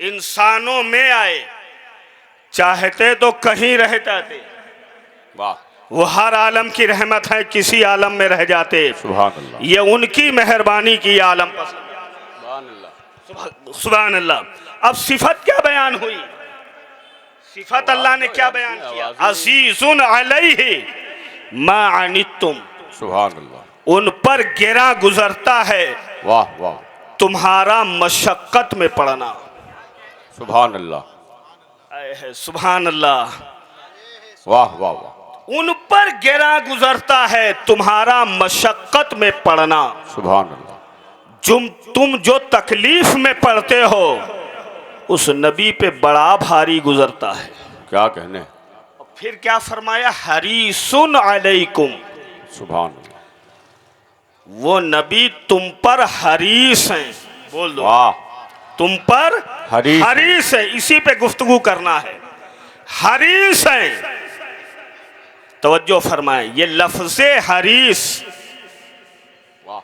इंसानों में आए, चाहते तो कहीं रह जाते। वाह, वो हर आलम की रहमत है, किसी आलम में रह जाते। सुभान अल्लाह, ये उनकी मेहरबानी की आलम पसंद। सुभान अल्लाह, सुभान अल्लाह। अब सिफत क्या बयान हुई? सिफत अल्लाह ने क्या बयान किया? अज़ीज़ुन अलैहि मा अनित्तुम, सुभान अल्लाह, उन पर गिरा गुजरता है वाह वाह, तुम्हारा मशक्कत में पड़ना। सुभान अल्लाह, सुभान अल्लाह। वाह वाह वाह, उन पर गिरा गुजरता है तुम्हारा मशक्कत में पड़ना। सुभान अल्लाह, तुम जो तकलीफ में पड़ते हो उस नबी पे बड़ा भारी गुजरता है। क्या कहने। और फिर क्या फरमाया? हरीसुन अलैकुम, सुभान अल्लाह, वो नबी तुम पर हरीस हैं। बोल दो, वाह, तुम पर हरीस हरीस है। इसी पे गुफ्तगू करना है। हरीस है। तवज्जो फरमाए, ये लफ्ज़े हरीस वाह,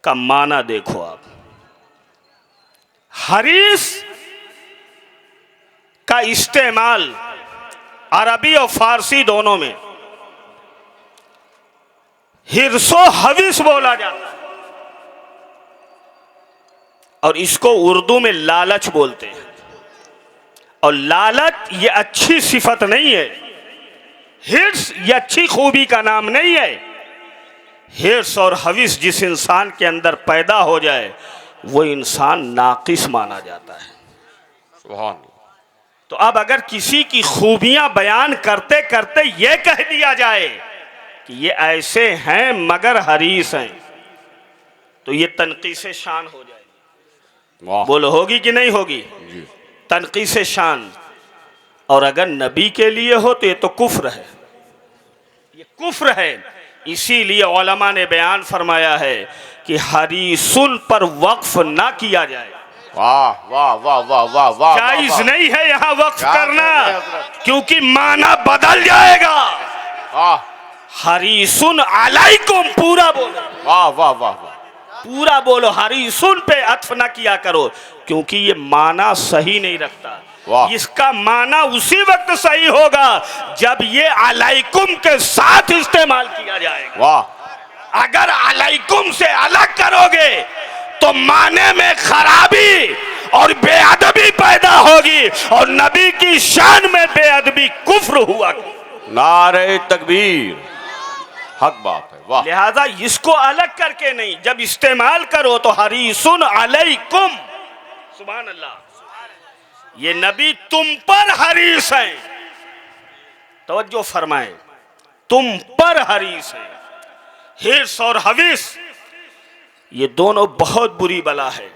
का माना देखो आप। हरीस का इस्तेमाल अरबी और फारसी दोनों में हिर्सो हविस बोला जाता है, और इसको उर्दू में लालच बोलते हैं। और लालच ये अच्छी सिफत नहीं है। हिर्स ये अच्छी खूबी का नाम नहीं है। हिर्स और हविस जिस इंसान के अंदर पैदा हो जाए वो इंसान नाकिस माना जाता है। सुभान अल्लाह, तो अब अगर किसी की खूबियां बयान करते करते ये कह दिया जाए कि ये ऐसे हैं मगर हरीस हैं, तो ये तनकीसे शान हो जाएगी। वाह, बोलो, होगी कि नहीं होगी? जी, तनकीसे शान। और अगर नबी के लिए हो तो ये तो कुफ्र है, ये कुफ्र है। इसीलिए उलमा ने बयान फरमाया है कि हरीसुन पर वक्फ ना किया जाए। वाह वाह वाह वाह वाह वाह, जायज नहीं है यहाँ वक्फ क्या करना, कहने हज़रत। क्योंकि माना बदल जाएगा। वाह हरीसुन अलैकुम, पूरा बोलो, वाह वाह वाह वाह, पूरा बोलो। हरीसुन पे अत्फ ना किया करो, क्योंकि ये माना सही नहीं रखता। वाह, इसका माना उसी वक्त सही होगा जब ये अलैकुम के साथ इस्तेमाल किया जाएगा। वाह, अगर अलैकुम से अलग करोगे तो माने में खराबी और बेअदबी पैदा होगी, और नबी की शान में बेअदबी कुफ्र हुआ। नारे तकबीर, हक बात है। वाह, लिहाजा इसको अलग करके नहीं, जब इस्तेमाल करो तो हरीसुन अलैकुम, सुभान अल्लाह, ये नबी तुम पर हरीस है। तवज्जो फरमाएं, तुम पर हरीस है। हिर्स और हवीस ये दोनों बहुत बुरी बला है।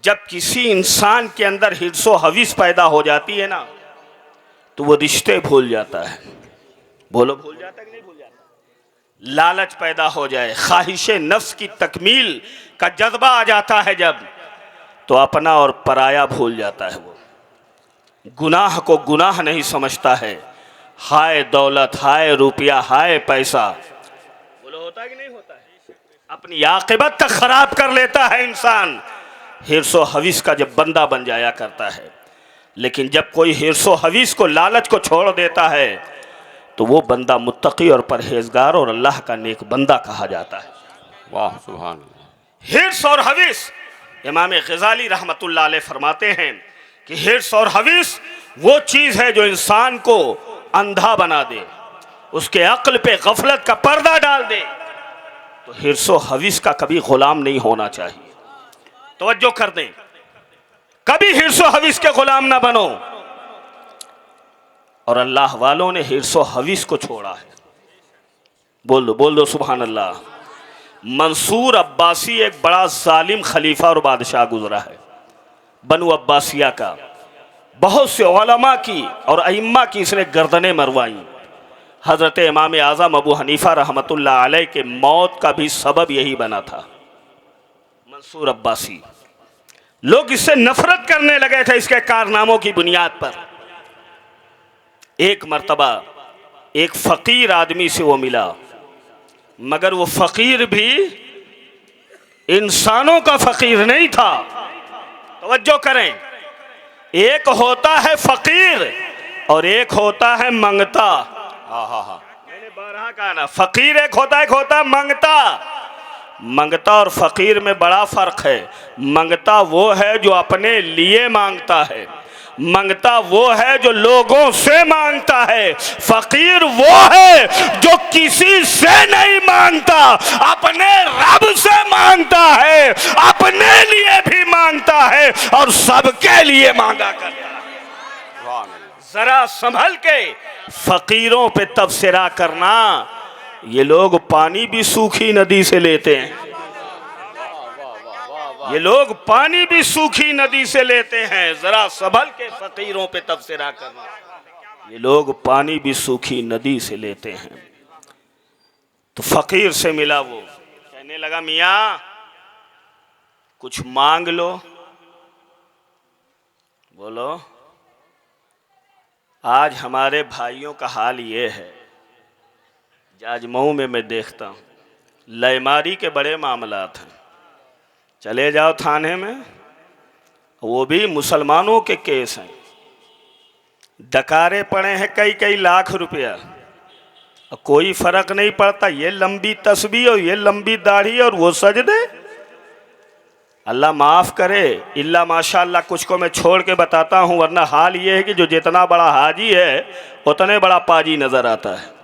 जब किसी इंसान के अंदर हिर्स और हवीस पैदा हो जाती है ना, तो वो रिश्ते भूल जाता है। बोलो, भूल जाता है कि नहीं भूल जाता? लालच पैदा हो जाए, ख्वाहिश नफ्स की तकमील का जज्बा आ जाता है जब, तो अपना और पराया भूल जाता है। वो गुनाह को गुनाह नहीं समझता है। हाय दौलत, हाय रुपया, हाय पैसा, बोलो होता है कि नहीं होता है? अपनी आक़िबत तक खराब कर लेता है इंसान हिर्सो हवीस का जब बंदा बन जाया करता है। लेकिन जब कोई हिर्सो हवीस को, लालच को छोड़ देता है तो वो बंदा मुत्तकी और परहेजगार और अल्लाह का नेक बंदा कहा जाता है। वाह, सुभान अल्लाह। हिर्स और हवीस, इमाम ग़ज़ाली रहमतुल्लाह अलैह फरमाते हैं कि हिर्स और हवीस वो चीज़ है जो इंसान को अंधा बना दे, उसके अक्ल पे गफलत का पर्दा डाल दे। तो हिर्स और हवीस का कभी गुलाम नहीं होना चाहिए। तवज्जो कर दें, कभी हिर्स और हवीस के गुलाम ना बनो। और अल्लाह वालों ने हिर्स और हवीस को छोड़ा है। बोल दो सुभान अल्लाह। मंसूर अब्बासी एक बड़ा जालिम खलीफा और बादशाह गुजरा है बनु अब्बासिया का। बहुत से उलमा की और अइम्मा की इसने गर्दनें मरवाई। हज़रत इमाम आज़म अबू हनीफ़ा रहमतुल्लाह अलैह के मौत का भी सबब यही बना था। मंसूर अब्बासी, लोग इससे नफरत करने लगे थे इसके कारनामों की बुनियाद पर। एक मर्तबा एक फ़कीर आदमी से वो मिला, मगर वो फ़कीर भी इंसानों का फ़कीर नहीं था, तवज्जो करें, एक होता है फकीर और एक होता है मंगता। मैंने 12 कहा ना, फकीर एक होता है मंगता। मंगता और फकीर में बड़ा फर्क है। मंगता वो है जो अपने लिए मांगता है, मंगता वो है जो लोगों से मांगता है। फकीर वो है जो किसी से नहीं मांगता, अपने रब से मांगता है, अपने लिए भी मांगता है और सबके लिए मांगा करता है। जरा संभल के फकीरों पे तबसरा करना। ये लोग पानी भी सूखी नदी से लेते हैं, ये लोग पानी भी सूखी नदी से लेते हैं। जरा संभल के फकीरों पे तबसरा करना। ये लोग पानी भी सूखी नदी से लेते हैं। तो फकीर से मिला वो, कहने लगा मियाँ कुछ मांग लो। बोलो। आज हमारे भाइयों का हाल ये है, जाजमऊ में मैं देखता हूँ लयमारी के बड़े मामलात हैं। चले जाओ थाने में, वो भी मुसलमानों के केस हैं, डकारे पड़े हैं कई कई लाख रुपया, कोई फर्क नहीं पड़ता। ये लंबी तस्बीह और ये लंबी दाढ़ी और वो सजदे। अल्लाह माफ़ करे, इल्ला माशाअल्लाह कुछ को मैं छोड़ के बताता हूँ, वरना हाल ये है कि जो जितना बड़ा हाजी है उतने बड़ा पाजी नज़र आता है।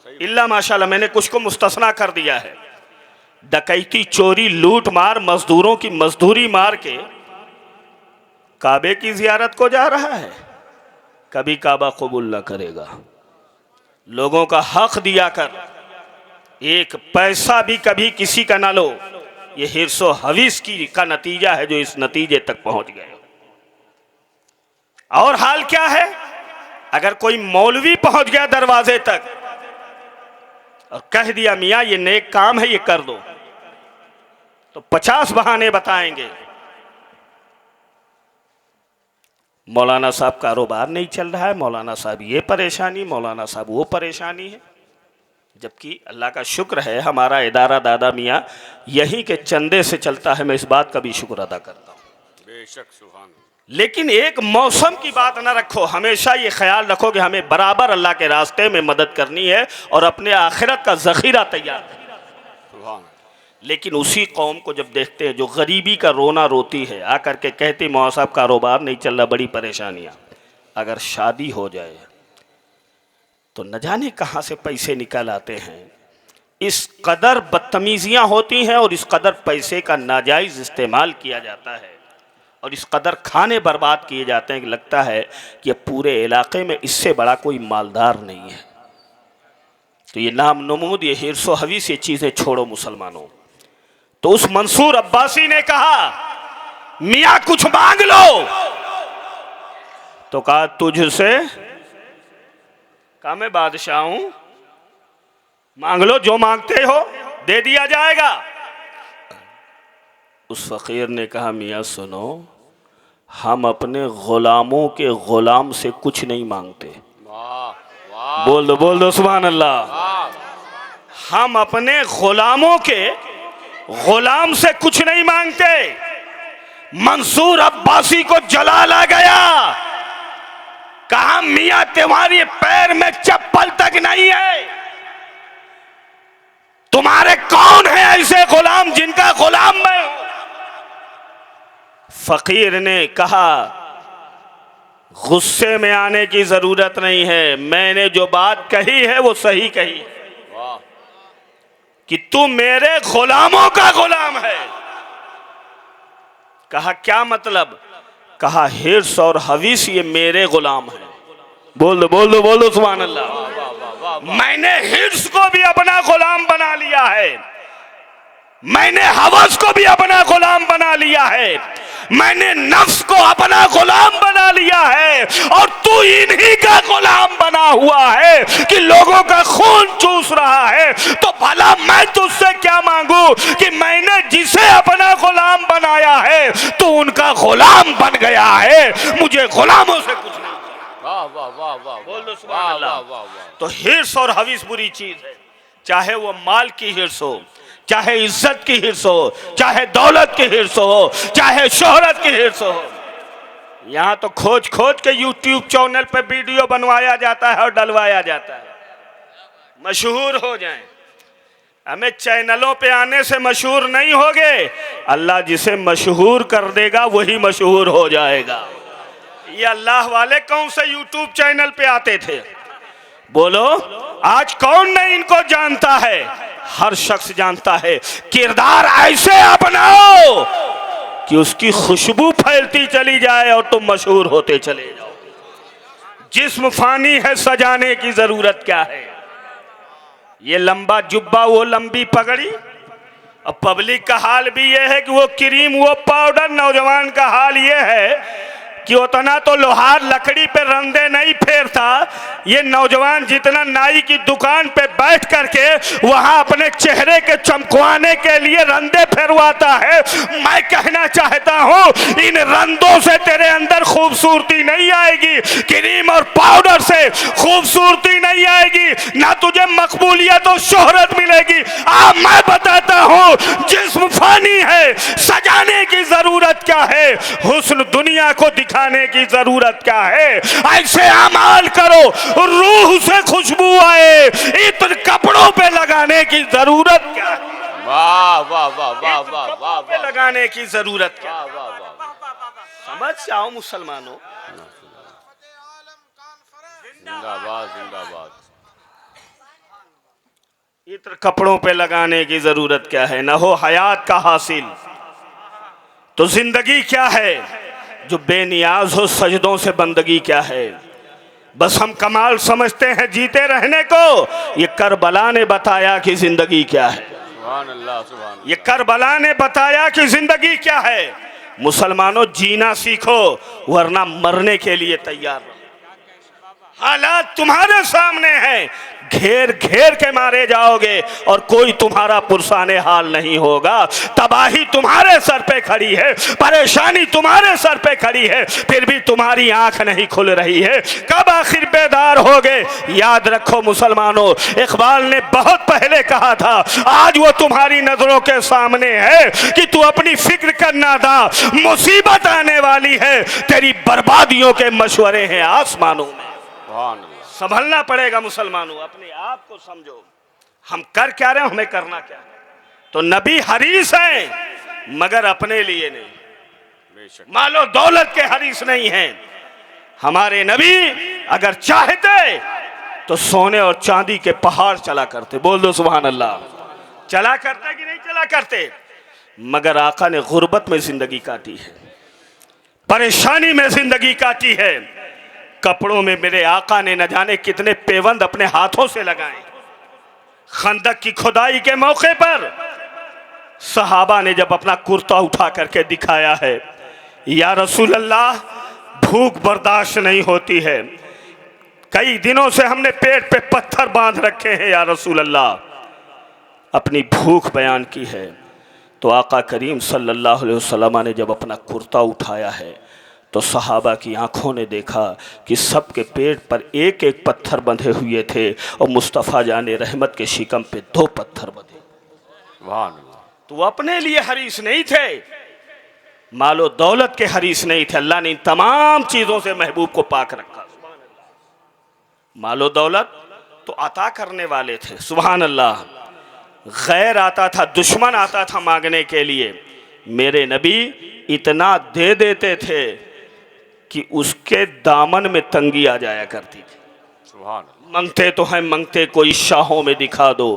इल्ला माशाअल्लाह मैंने कुछ को मुस्तस्ना कर दिया है। डकैती, चोरी, लूट मार, मजदूरों की मजदूरी मार के काबे की जियारत को जा रहा है। कभी काबा कबूल न करेगा। लोगों का हक दिया कर, एक पैसा भी कभी किसी का ना लो। ये हिर्सो हवीस की का नतीजा है जो इस नतीजे तक पहुंच गए। और हाल क्या है, अगर कोई मौलवी पहुंच गया दरवाजे तक और कह दिया मियाँ ये नेक काम है ये कर दो, तो 50 बहाने बताएंगे। मौलाना साहब कारोबार नहीं चल रहा है, मौलाना साहब ये परेशानी, मौलाना साहब वो परेशानी है। जबकि अल्लाह का शुक्र है हमारा इदारा दादा मियाँ यहीं के चंदे से चलता है, मैं इस बात का भी शुक्र अदा करता हूँ। बेशक सुभान। लेकिन एक मौसम की बात ना रखो, हमेशा ये ख्याल रखो कि हमें बराबर अल्लाह के रास्ते में मदद करनी है और अपने आखिरत का ज़ख़ीरा तैयार करना है। लेकिन उसी कौम को जब देखते हैं जो गरीबी का रोना रोती है, आकर के कहती मौलाना साहब कारोबार नहीं चल रहा, बड़ी परेशानियाँ, अगर शादी हो जाए तो न जाने कहाँ से पैसे निकल आते हैं। इस कदर बदतमीजियाँ होती हैं और इस कदर पैसे का नाजायज़ इस्तेमाल किया जाता है और इस कदर खाने बर्बाद किए जाते हैं कि लगता है कि पूरे इलाके में इससे बड़ा कोई मालदार नहीं है। तो ये नाम नमूद, ये हिर्सो हवीस, ये चीज़ें छोड़ो मुसलमानों। तो उस मंसूर अब्बासी ने कहा मियाँ कुछ मांग लो, तो कहा तुझसे, कहा मैं बादशाह हूं, मांग लो जो मांगते हो दे दिया जाएगा। उस फकीर ने कहा मियाँ सुनो, हम अपने गुलामों के गुलाम से कुछ नहीं मांगते। बोल दो सुभान अल्लाह। हम अपने गुलामों के गुलाम से कुछ नहीं मांगते। मंसूर अब्बासी को जलाल आ गया, कहा मियाँ तुम्हारे पैर में चप्पल तक नहीं है, तुम्हारे कौन है ऐसे गुलाम जिनका गुलाम मैं हूं। फकीर ने कहा गुस्से में आने की जरूरत नहीं है, मैंने जो बात कही है वो सही कही है कि तू मेरे गुलामों का गुलाम है। कहा क्या मतलब? कहा हिर्स और हवीस ये मेरे गुलाम हैं। बोल दो सुभान अल्लाह। मैंने हिर्स को भी अपना गुलाम बना लिया है, मैंने हवस को भी अपना गुलाम बना लिया है, मैंने नफ्स को अपना गुलाम बना लिया है, और तू इन्हीं का गुलाम बना हुआ है कि लोगों का खून चूस रहा है। तो भला मैं तुझसे क्या मांगू कि मैंने जिसे अपना गुलाम बनाया है तू उनका गुलाम बन गया है, मुझे गुलामों से कुछ नहीं। वाह वाह वाह वाह, बोल दो सुभान अल्लाह। तो हिर्स और हवीस बुरी चीज है, चाहे वो माल की हिर्स हो, चाहे इज्जत की हिर्स हो, चाहे दौलत की हिर्स हो, चाहे शोहरत की हिर्स हो। यहाँ तो खोज खोज के यूट्यूब चैनल पे वीडियो बनवाया जाता है और डलवाया जाता है, मशहूर हो जाएं। हमें चैनलों पे आने से मशहूर नहीं होगे, अल्लाह जिसे मशहूर कर देगा वही मशहूर हो जाएगा। ये अल्लाह वाले कौन से यूट्यूब चैनल पे आते थे? बोलो, आज कौन नहीं इनको जानता है? हर शख्स जानता है। किरदार ऐसे अपनाओ कि उसकी खुशबू फैलती चली जाए और तुम मशहूर होते चले जाओ। जिस्म फानी है, सजाने की जरूरत क्या है? ये लंबा जुब्बा, वो लंबी पगड़ी, अब पब्लिक का हाल भी ये है कि वो क्रीम, वो पाउडर। नौजवान का हाल ये है कि उतना तो लोहार लकड़ी पे रंदे नहीं फेरता, ये नौजवान जितना नाई की दुकान पे बैठ करके वहां अपने चेहरे के चमकवाने के लिए रंदे फेरवाता है। मैं कहना चाहता हूं, इन रंदों से तेरे अंदर खूबसूरती नहीं आएगी, क्रीम और पाउडर से खूबसूरती नहीं आएगी, ना तुझे मकबूलियत और शोहरत मिलेगी। मैं बताता हूं, जिस्म फानी है, सजाने की जरूरत क्या है? हुस्न दुनिया को दिखाने की जरूरत क्या है? ऐसे अमाल करो रूह से खुशबू आए, इत्र कपड़ों पे लगाने की जरूरत क्या है? वाह वाह वाह वाह वाह वाह पे लगाने की जरूरत क्या? वाह वाह वाह। समझ जाओ मुसलमानों। जिंदाबाद जिंदाबाद। इत्र कपड़ों पे लगाने की जरूरत क्या है? न हो हयात का हासिल तो जिंदगी क्या है? जो बेनियाज हो सजदों से बंदगी क्या है? बस हम कमाल समझते हैं जीते रहने को। ये करबला ने बताया कि जिंदगी क्या है। सुभान अल्लाह सुभान अल्लाह। ये करबला ने बताया कि जिंदगी क्या है। मुसलमानों, जीना सीखो वरना मरने के लिए तैयार रहो। हालात तुम्हारे सामने हैं, घेर घेर के मारे जाओगे और कोई तुम्हारा पुरसाने हाल नहीं होगा। तबाही तुम्हारे सर पे खड़ी है, परेशानी तुम्हारे सर पे खड़ी है, फिर भी तुम्हारी आंख नहीं खुल रही है। कब आखिर बेदार होगे? याद रखो मुसलमानों, इकबाल ने बहुत पहले कहा था, आज वो तुम्हारी नजरों के सामने है कि तू अपनी फिक्र करना था, मुसीबत आने वाली है, तेरी बर्बादियों के मशवरे हैं आसमानों में। संभलना पड़ेगा मुसलमानों, अपने आप को समझो, हम कर क्या रहे हैं, हमें करना क्या है। तो नबी हरीस हैं मगर अपने लिए नहीं, मालो दौलत के हरीस नहीं हैं। हमारे नबी अगर चाहते तो सोने और चांदी के पहाड़ चला करते। बोल दो सुभान अल्लाह। चला करते कि नहीं चला करते? मगर आका ने गुर्बत में जिंदगी काटी है, परेशानी में जिंदगी काटी है। कपड़ों में मेरे आका ने न जाने कितने पेवंद अपने हाथों से लगाए। खंदक की खुदाई के मौके पर सहाबा ने जब अपना कुर्ता उठा करके दिखाया है, या रसूल अल्लाह, भूख बर्दाश्त नहीं होती है, कई दिनों से हमने पेट पे पत्थर बांध रखे हैं, या रसूल अल्लाह, अपनी भूख बयान की है। तो आका करीम सल्लल्लाहु अलैहि वसल्लम ने जब अपना कुर्ता उठाया है तो सहाबा की आंखों ने देखा कि सबके पेट पर एक एक पत्थर बंधे हुए थे और मुस्तफ़ा जाने रहमत के शिकम पे 2 पत्थर बंधे। तो वो अपने लिए हरीस नहीं थे, मालो दौलत के हरीस नहीं थे। अल्लाह ने इन तमाम चीज़ों से महबूब को पाक रखा। मालो दौलत तो अता करने वाले थे, सुभान अल्लाह। गैर आता था, दुश्मन आता था मांगने के लिए, मेरे नबी इतना दे देते थे कि उसके दामन में तंगी आ जाया करती थी। सुभान। मांगते तो हैं, मांगते कोई शाहों में दिखा दो,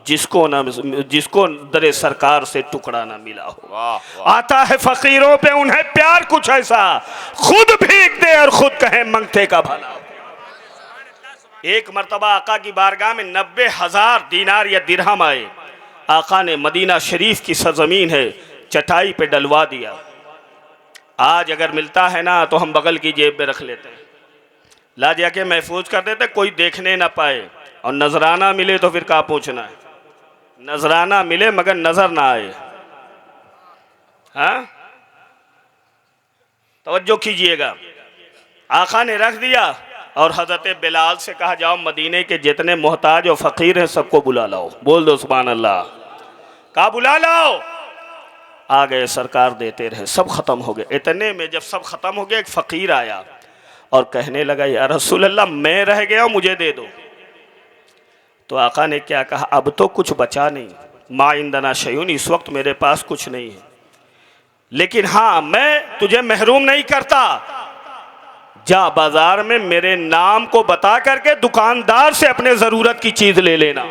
जिसको दरे सरकार से टुकड़ा ना मिला हो। वाह, वाह। आता है फकीरों पे उन्हें प्यार कुछ ऐसा, खुद भीख दे और खुद कहे मांगते का भला। एक मर्तबा आका की बारगाह में 90,000 दीनार या दिरहम आए। आका ने मदीना शरीफ की सरजमीन है, चटाई पे डलवा दिया। आज अगर मिलता है ना तो हम बगल की जेब में रख लेते हैं, ला जाके महफूज कर देते, कोई देखने ना पाए। और नजराना मिले तो फिर कहाँ पूछना है, नजराना मिले मगर नजर ना आए। हाँ, तवज्जो कीजिएगा। आका ने रख दिया और हजरत बिलाल से कहा, जाओ मदीने के जितने मोहताज और फ़कीर हैं सबको बुला लाओ। बोल दो सुभान अल्लाह। कहा बुला लाओ। आ गए, सरकार देते रहे, सब खत्म हो गए। इतने में जब सब खत्म हो गया, एक फकीर आया और कहने लगा, या रसूल अल्लाह मैं रह गया, मुझे दे दो। तो आका ने क्या कहा, अब तो कुछ बचा नहीं, मा इंदना शयून, इस वक्त मेरे पास कुछ नहीं है, लेकिन हाँ मैं तुझे महरूम नहीं करता, जा बाजार में मेरे नाम को बता करके दुकानदार से अपने जरूरत की चीज ले लेना,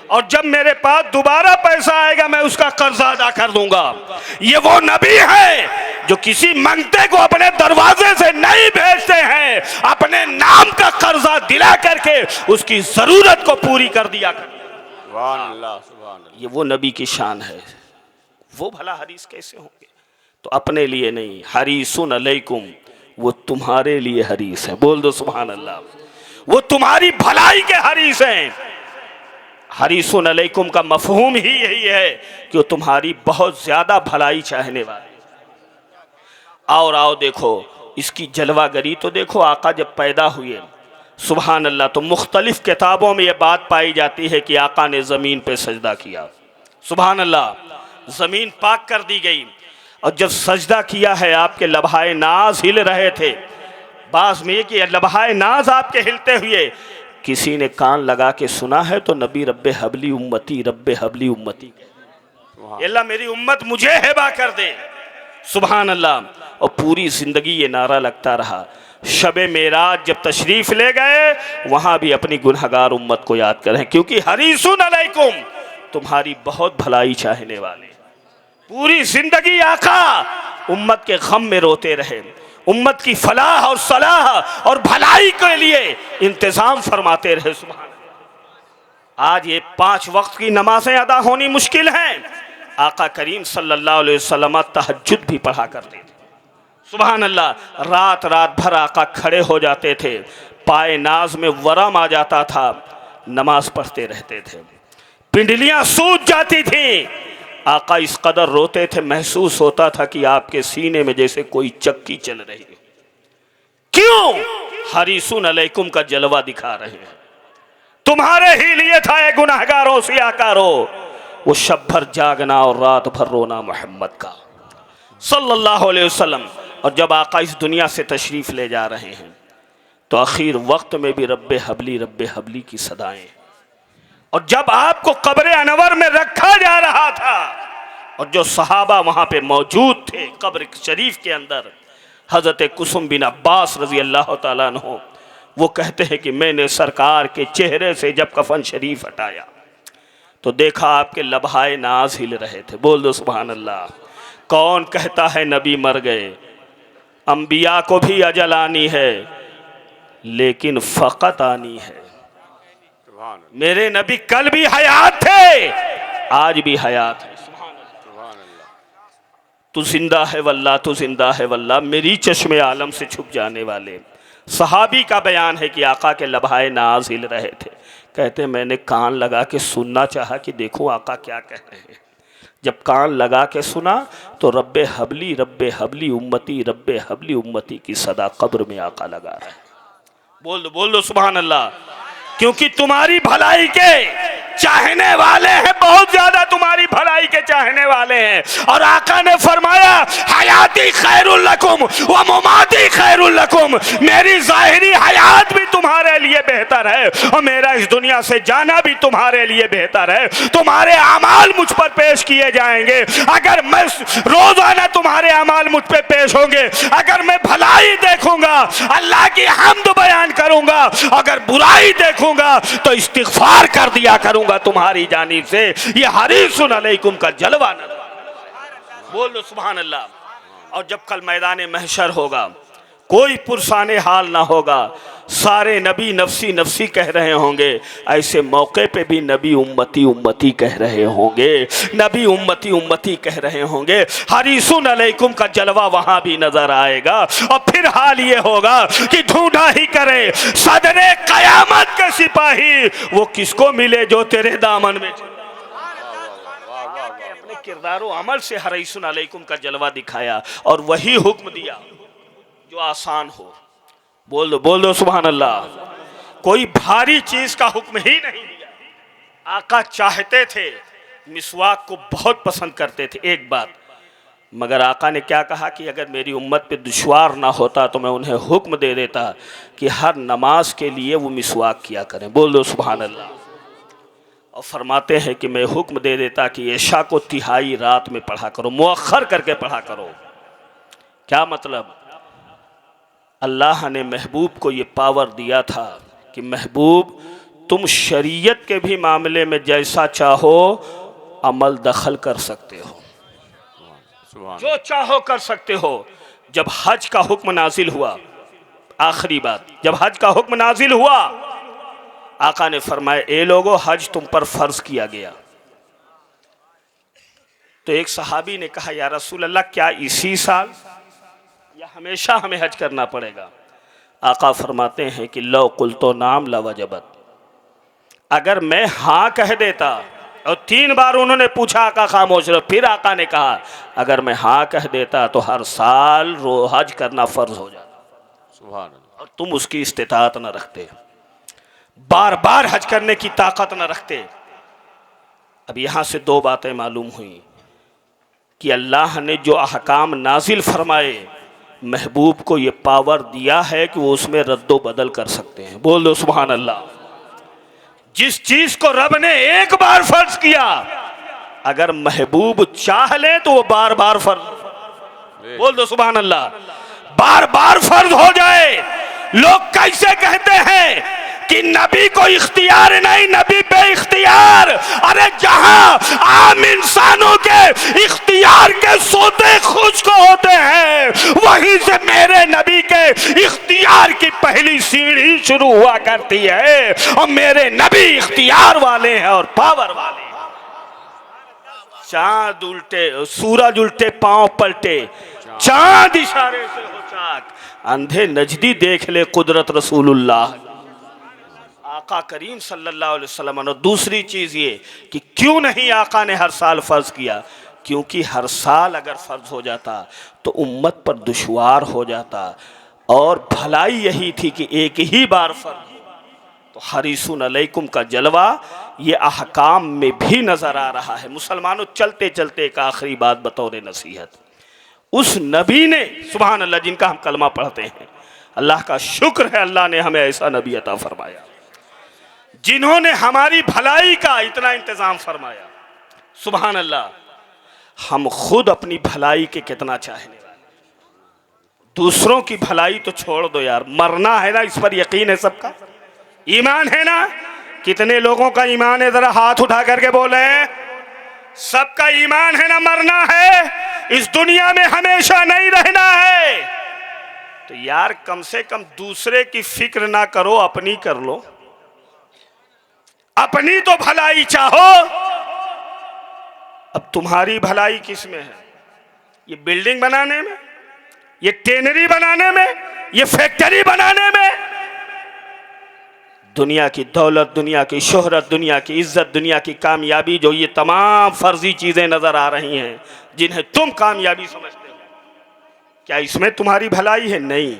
और जब मेरे पास दोबारा पैसा आएगा मैं उसका कर्जा अदा कर दूंगा। ये वो नबी है जो किसी मंगते को अपने दरवाजे से नहीं भेजते हैं, अपने नाम का कर्जा दिला करके उसकी जरूरत को पूरी कर दिया कर। सुभान अल्लाह, सुभान अल्लाह। ये वो नबी की शान है। वो भला हरीस कैसे होंगे? तो अपने लिए नहीं, हरीसुन अलैकुम, वो तुम्हारे लिए हरीस है। बोल दो सुभान अल्लाह। वो तुम्हारी भलाई के हरीस हैं। हरीसुन अलैकुम का मफहूम ही यही है कि वो तुम्हारी बहुत ज्यादा भलाई चाहने वाले। और आओ देखो इसकी जलवागरी तो देखो। आका जब पैदा हुए, सुभान अल्लाह, तो मुख्तलिफ किताबों में ये बात पाई जाती है कि आका ने ज़मीन पे सजदा किया। सुभान अल्लाह, ज़मीन पाक कर दी गई, और जब सजदा किया है आपके लबहाए नाज हिल रहे थे। बास में कि लबहाए नाज आपके हिलते हुए किसी ने कान लगा के सुना है तो नबी रब्बे हबली उम्मती, रब्बे हबली उम्मती, अल्लाह मेरी उम्मत मुझे हेबा कर दे। सुभान अल्लाह। और पूरी ज़िंदगी ये नारा लगता रहा। शबे मेराज जब तशरीफ़ ले गए, वहाँ भी अपनी गुनहगार उम्मत को याद करें, क्योंकि हरीसुन अलैकुम, तुम्हारी बहुत भलाई चाहने वाले। पूरी ज़िंदगी आका उम्मत के गम में रोते रहे, उम्मत की फलाह और सलाह और भलाई के लिए इंतज़ाम फरमाते रहे। सुभान। आज ये 5 वक्त की नमाजें अदा होनी मुश्किल हैं। आका करीम सल्लल्लाहु अलैहि वसल्लम तहज्जुद भी पढ़ा करते थे। सुभान अल्लाह। रात रात भर आका खड़े हो जाते थे, पाए नाज में वरम आ जाता था, नमाज पढ़ते रहते थे, पिंडलियां सूज जाती थी। आका इस कदर रोते थे, महसूस होता था कि आपके सीने में जैसे कोई चक्की चल रही है। क्यों? हरीसुन अलैकुम का जलवा दिखा रहे हैं। तुम्हारे ही लिए था ये गुनाहगारों सियाकारो, वो शब भर जागना और रात भर रोना मोहम्मद का सल्लल्लाहु अलैहि वसल्लम। और जब आका इस दुनिया से तशरीफ़ ले जा रहे हैं तो आखिर वक्त में भी रब्बे हबली की सदाएं। और जब आपको कब्र अनवर में रखा जा रहा था और जो सहाबा वहाँ पे मौजूद थे कब्र शरीफ के अंदर, हज़रत कुसुम बिन अब्बास रज़ी अल्लाह ताला अन्हु, वो कहते हैं कि मैंने सरकार के चेहरे से जब कफन शरीफ हटाया तो देखा आपके लबहाए नाज हिल रहे थे। बोल दो सुभान अल्लाह। कौन कहता है नबी मर गए? अंबिया को भी अजल आनी है, लेकिन फ़कत आनी है। मेरे नबी कल भी हयात थे, आज भी हयात है। तू जिंदा है वल्लाह, तू जिंदा है वल्लाह, मेरी चश्मे आलम से छुप जाने वाले। सहाबी का बयान है कि आका के लबहाए नाज हिल रहे थे। कहते मैंने कान लगा के सुनना चाहा कि देखूं आका क्या कह रहे हैं। जब कान लगा के सुना तो रब्बे हबली उम्मती, रब्बे हबली उम्मती की सदा कब्र में आका लगा रहे। बोल दो सुभान अल्लाह। क्योंकि तुम्हारी भलाई के चाहने वाले हैं, बहुत ज्यादा तुम्हारी भलाई के चाहने वाले हैं। और आका ने फरमाया हयाती खैरुल लकुम व मुमाती खैरुल लकुम, मेरी जाहिरी हयात भी तुम्हारे लिए बेहतर है और मेरा इस दुनिया से जाना भी तुम्हारे लिए बेहतर है। तुम्हारे अमाल मुझ पर पेश किए जाएंगे। अगर मैं रोजाना तुम्हारे अमाल मुझ पे पेश होंगे, अगर मैं भलाई देखूंगा अल्लाह की हम्द बयान करूंगा, अगर बुराई देखूंगा तो इस्तिग़फ़ार कर दिया करूंगा तुम्हारी जानिब से। ये हरीसुन अलैकुम का जलवा न। बोल दो सुभान अल्लाह। और जब कल मैदान महशर होगा, कोई पुरसाने हाल ना होगा, सारे नबी नफसी नफसी कह रहे होंगे, ऐसे मौके पे भी नबी उम्मती उम्मती कह रहे होंगे, नबी उम्मती उम्मती कह रहे होंगे। हरीसुन अलैकुम का जलवा वहां भी नजर आएगा। और फिर हाल ये होगा कि ढूंढा ही करे सदरे कयामत के सिपाही, वो किसको मिले जो तेरे दामन में। अपने किरदारो अमल से हरीसुन अलैकुम का जलवा दिखाया और वही हुक्म दिया जो आसान हो। बोल दो सुभान अल्लाह। कोई भारी चीज का हुक्म ही नहीं दिया। आका चाहते थे मिसवाक को बहुत पसंद करते थे। एक बात, मगर आका ने क्या कहा कि अगर मेरी उम्मत पे दुश्वार ना होता तो मैं उन्हें हुक्म दे देता कि हर नमाज के लिए वो मिसवाक किया करें। बोल दो सुभान अल्लाह। और फरमाते हैं कि मैं हुक्म दे देता कि इशा को तिहाई रात में पढ़ा करो, मुअख्खर करके पढ़ा करो। क्या मतलब? अल्लाह ने महबूब को ये पावर दिया था कि महबूब तुम शरीयत के भी मामले में जैसा चाहो अमल दखल कर सकते हो, जो चाहो कर सकते हो। जब हज का हुक्म नाजिल हुआ, आखिरी बात, जब हज का हुक्म नाजिल हुआ, आका ने फरमाया ए लोगो हज तुम पर फर्ज किया गया। तो एक सहाबी ने कहा या रसूल अल्लाह क्या इसी साल या हमेशा हमें हज करना पड़ेगा? आका फरमाते हैं कि लो कुल तो नाम लवजबत, अगर मैं हाँ कह देता, और 3 बार उन्होंने पूछा, आका खामोश रहो। फिर आका ने कहा अगर मैं हाँ कह देता तो हर साल हज करना फर्ज हो जाता। सुभान अल्लाह। और तुम उसकी इस्तिताअत न रखते, बार बार हज करने की ताकत न रखते। अब यहाँ से 2 बातें मालूम हुई कि अल्लाह ने जो अहकाम नाजिल फरमाए, महबूब को ये पावर दिया है कि वो उसमें रद्दो बदल कर सकते हैं। बोल दो सुभान अल्लाह। जिस चीज को रब ने एक बार फर्ज किया, अगर महबूब चाह ले तो वो बार बार फर्ज, बोल दो सुभान अल्लाह, बार बार फर्ज हो जाए। लोग कैसे कहते हैं कि नबी को इख्तियार नहीं, नबी बे इख्तियार। अरे जहां आम इंसानों के इख्तियार के सोते खुश को होते हैं, वहीं से मेरे नबी के इख्तियार की पहली सीढ़ी शुरू हुआ करती है। और मेरे नबी इख्तियार वाले हैं और पावर वाले हैं। चांद उल्टे, सूरज उल्टे पांव पलटे, चांद इशारे से हो चाक, अंधे नजदी देख ले कुदरत रसूलुल्लाह आका करीम सल्लल्लाहु अलैहि वसल्लम। और दूसरी चीज़ ये कि क्यों नहीं आका ने हर साल फ़र्ज किया? क्योंकि हर साल अगर फ़र्ज हो जाता तो उम्मत पर दुश्वार हो जाता, और भलाई यही थी कि एक ही बार फ़र्ज। तो हरीसुन अलैकुम का जलवा ये अहकाम में भी नज़र आ रहा है। मुसलमानों, चलते चलते एक आखिरी बात बतौर नसीहत, उस नबी ने, सुभान अल्लाह, जिनका हम कलमा पढ़ते हैं, अल्लाह का शुक्र है अल्लाह ने हमें ऐसा नबी अता फरमाया जिन्होंने हमारी भलाई का इतना इंतजाम फरमाया। सुभान अल्लाह। हम खुद अपनी भलाई के कितना चाहने वाले, दूसरों की भलाई तो छोड़ दो यार, मरना है ना, इस पर यकीन है सबका, ईमान है ना? कितने लोगों का ईमान है? जरा हाथ उठा करके बोले। सबका ईमान है ना? मरना है, इस दुनिया में हमेशा नहीं रहना है। तो यार कम से कम दूसरे की फिक्र ना करो, अपनी कर लो। अपनी तो भलाई चाहो। अब तुम्हारी भलाई किस में है? ये बिल्डिंग बनाने में, ये टेनरी बनाने में, ये फैक्ट्री बनाने में? दुनिया की दौलत, दुनिया की शोहरत, दुनिया की इज्जत, दुनिया की कामयाबी, जो ये तमाम फर्जी चीजें नजर आ रही हैं जिन्हें तुम कामयाबी समझते हो, क्या इसमें तुम्हारी भलाई है? नहीं।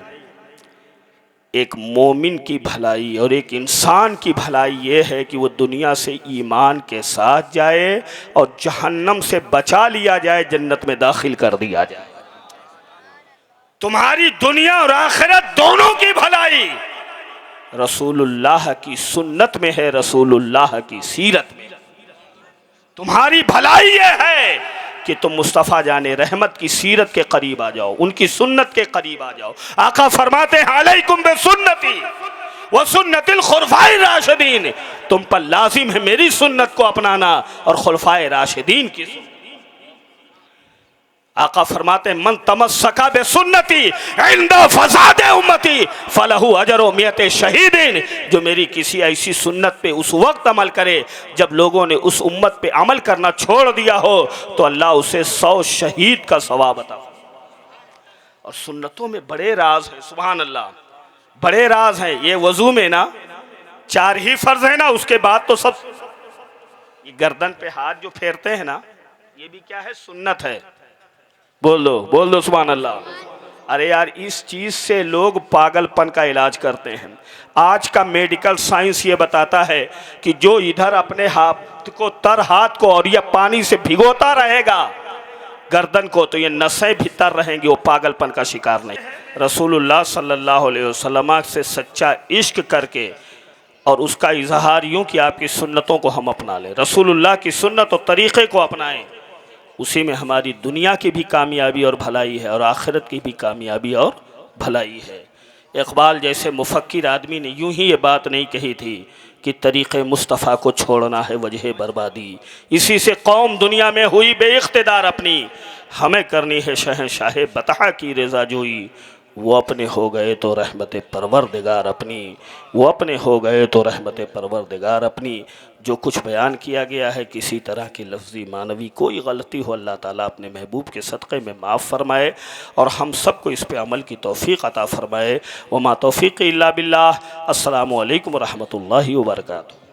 एक मोमिन की भलाई और एक इंसान की भलाई ये है कि वो दुनिया से ईमान के साथ जाए और जहन्नम से बचा लिया जाए, जन्नत में दाखिल कर दिया जाए। तुम्हारी दुनिया और आखिरत दोनों की भलाई रसूलुल्लाह की सुन्नत में है, रसूलुल्लाह की सीरत में। तुम्हारी भलाई ये है कि तुम मुस्तफ़ा जाने रहमत की सीरत के करीब आ जाओ, उनकी सुन्नत के करीब आ जाओ। आका फरमाते हैं अलैकुम बिसुन्नती व सुन्नतिल खुलफाए राशिदीन, तुम पर लाजिम है मेरी सुन्नत को अपनाना और खुलफाए राशिदीन की सुन्नत। आका फरमाते हैं मन तमस्सका बिसुन्नती इंदा फसाद उम्मती फलहु अजरु मियते शहीदीन, जो मेरी किसी ऐसी सुन्नत पे उस वक्त अमल करे जब लोगों ने उस उम्मत पे अमल करना छोड़ दिया हो, तो अल्लाह उसे 100 शहीद का सवाब अता। और सुन्नतों में बड़े राज हैं, सुभान अल्लाह, बड़े राज हैं। ये वजू में ना 4 ही फर्ज है ना, उसके बाद तो सब, ये गर्दन पे हाथ जो फेरते हैं ना, ये भी क्या है? सुन्नत है। बोल दो सुभान अल्लाह। अरे यार, इस चीज़ से लोग पागलपन का इलाज करते हैं। आज का मेडिकल साइंस ये बताता है कि जो इधर अपने हाथ को हाथ को और ये पानी से भिगोता रहेगा गर्दन को, तो ये नसें भीतर रहेंगी, वो पागलपन का शिकार नहीं। रसूलुल्लाह सल्लल्लाहु अलैहि वसल्लम से सच्चा इश्क करके और उसका इजहार यूँ कि आपकी सुन्नतों को हम अपना लें, रसूलुल्लाह की सुन्नत और तरीक़े को अपनाएं, उसी में हमारी दुनिया की भी कामयाबी और भलाई है और आखिरत की भी कामयाबी और भलाई है। इक़बाल जैसे मुफ़क्किर आदमी ने यूं ही ये बात नहीं कही थी कि तरीक़े मुस्तफ़ा को छोड़ना है वजह बर्बादी, इसी से कौम दुनिया में हुई बेइख्तिदार अपनी, हमें करनी है शहंशाह बता की रज़ा जोई, वो अपने हो गए तो रहमत परवरदिगार अपनी, वो अपने हो गए तो रहमत परवरदिगार अपनी। जो कुछ बयान किया गया है किसी तरह की लफ्ज़ी मानवी कोई गलती हो, अल्लाह ताला अपने महबूब के सदक़े में माफ़ फरमाए और हम सबको इस पे अमल की तौफ़ीक़ अता फ़रमाए। वमा तौफ़ीक़ इल्ला बिल्लाह। अस्सलामु अलैकुम व रहमतुल्लाहि व बरकातुहू।